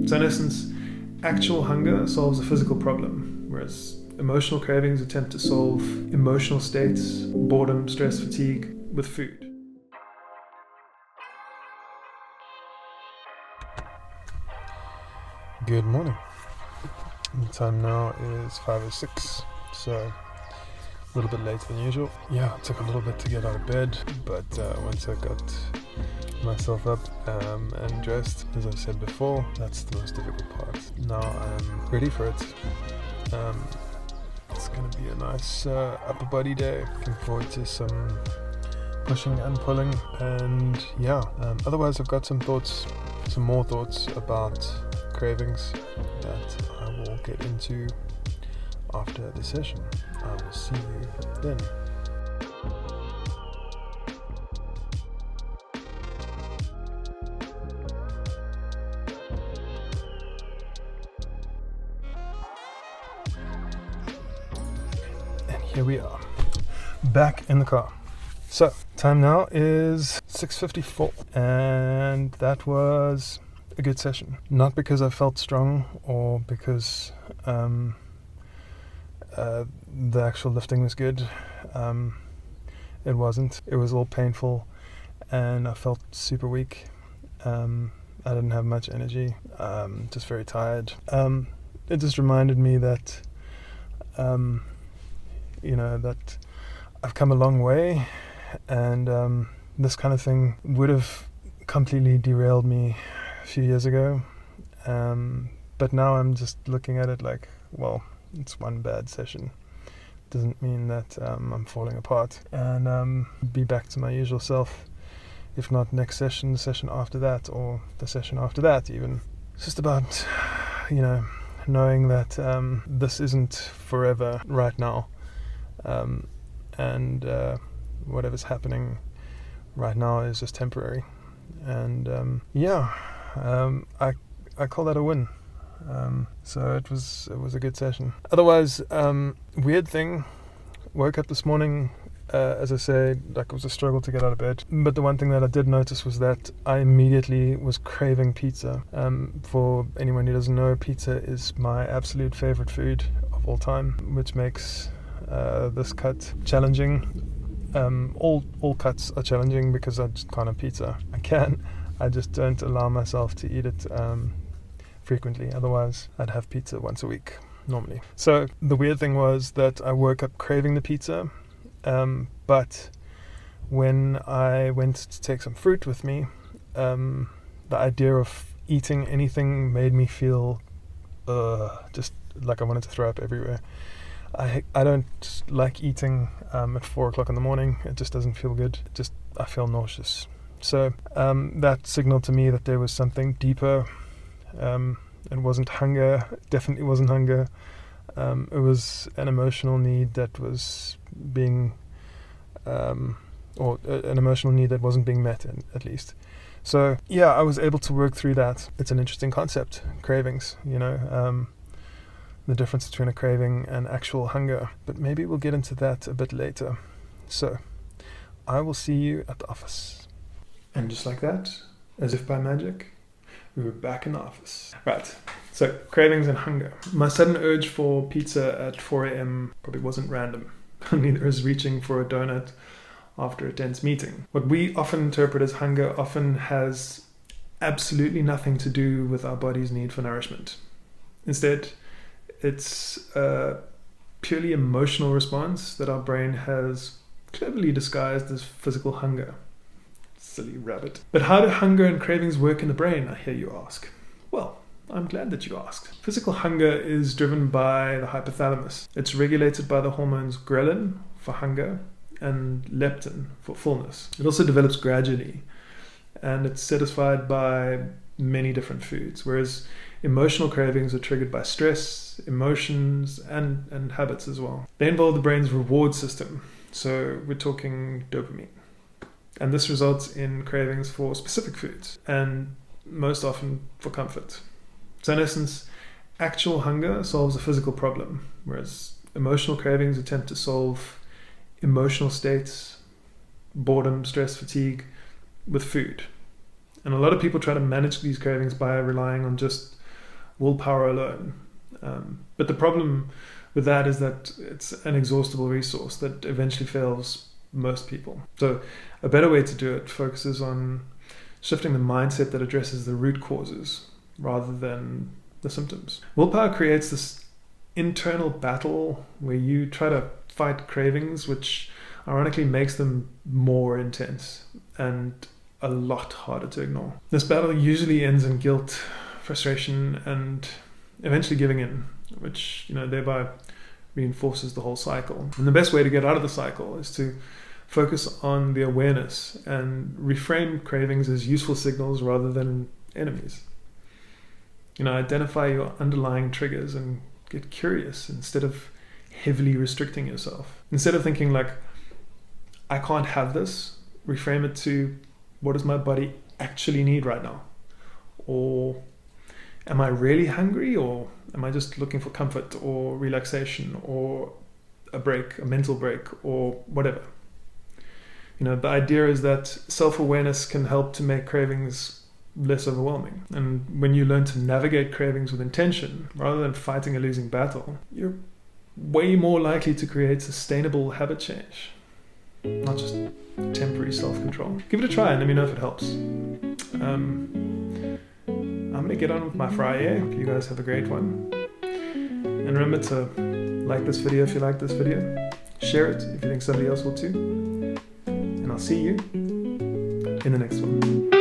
So in essence, actual hunger solves a physical problem, whereas emotional cravings attempt to solve emotional states, boredom, stress, fatigue with food. Good morning. The time now is 5:06, so a little bit later than usual. Yeah, it took a little bit to get out of bed, but once I got myself up and dressed, as I said before, that's the most difficult part. Now I'm ready for it. It's going to be a nice upper body day. Looking forward to some pushing and pulling, and yeah, otherwise I've got some more thoughts about cravings that I will get into after the session. I will see you then. And here we are, back in the car. So, time now is 6:54, and that was a good session. Not because I felt strong or because the actual lifting was good. It wasn't. It was all painful, and I felt super weak. I didn't have much energy, just very tired. It just reminded me that, that I've come a long way, and this kind of thing would have completely derailed me a few years ago. But now I'm just looking at it like, well, it's one bad session. Doesn't mean that I'm falling apart, and be back to my usual self, if not next session, the session after that, or the session after that even. It's just about, knowing that this isn't forever right now, and whatever's happening right now is just temporary. And I call that a win. So it was a good session. Otherwise, weird thing, woke up this morning, as I say, like it was a struggle to get out of bed. But the one thing that I did notice was that I immediately was craving pizza. For anyone who doesn't know, pizza is my absolute favorite food of all time, which makes this cut challenging. All cuts are challenging because I just can't have pizza. I just don't allow myself to eat it frequently. Otherwise, I'd have pizza once a week normally. So the weird thing was that I woke up craving the pizza, but when I went to take some fruit with me, the idea of eating anything made me feel just like I wanted to throw up everywhere. I don't like eating at 4 o'clock in the morning. It just doesn't feel good. I feel nauseous. So that signaled to me that there was something deeper. It wasn't hunger. It definitely wasn't hunger. It was an emotional need that was being, or an emotional need that wasn't being met, at least. So yeah, I was able to work through that. It's an interesting concept, cravings. The difference between a craving and actual hunger. But maybe we'll get into that a bit later. So I will see you at the office. And just like that, as if by magic, we were back in the office. Right, so cravings and hunger. My sudden urge for pizza at 4 a.m. probably wasn't random. Neither is reaching for a donut after a dense meeting. What we often interpret as hunger often has absolutely nothing to do with our body's need for nourishment. Instead, it's a purely emotional response that our brain has cleverly disguised as physical hunger. Silly rabbit. But how do hunger and cravings work in the brain, I hear you ask? Well, I'm glad that you asked. Physical hunger is driven by the hypothalamus. It's regulated by the hormones ghrelin for hunger and leptin for fullness. It also develops gradually, and it's satisfied by many different foods, whereas emotional cravings are triggered by stress, emotions, and habits as well. They involve the brain's reward system, so we're talking dopamine. And this results in cravings for specific foods, and most often for comfort. So in essence, actual hunger solves a physical problem, whereas emotional cravings attempt to solve emotional states, boredom, stress, fatigue with food. And a lot of people try to manage these cravings by relying on just willpower alone. But the problem with that is that it's an inexhaustible resource that eventually fails most people. So a better way to do it focuses on shifting the mindset that addresses the root causes rather than the symptoms. Willpower creates this internal battle where you try to fight cravings, which ironically makes them more intense and a lot harder to ignore. This battle usually ends in guilt, frustration, and eventually giving in, which, thereby reinforces the whole cycle. And the best way to get out of the cycle is to focus on the awareness and reframe cravings as useful signals rather than enemies. Identify your underlying triggers and get curious instead of heavily restricting yourself. Instead of thinking like, I can't have this, reframe it to, what does my body actually need right now? Or am I really hungry, or am I just looking for comfort or relaxation or a break, a mental break, or whatever? The idea is that self-awareness can help to make cravings less overwhelming. And when you learn to navigate cravings with intention, rather than fighting a losing battle, you're way more likely to create sustainable habit change, not just temporary self-control. Give it a try and let me know if it helps. I'm going to get on with my Friday. Hope you guys have a great one. And remember to like this video if you like this video. Share it if you think somebody else will too. And I'll see you in the next one.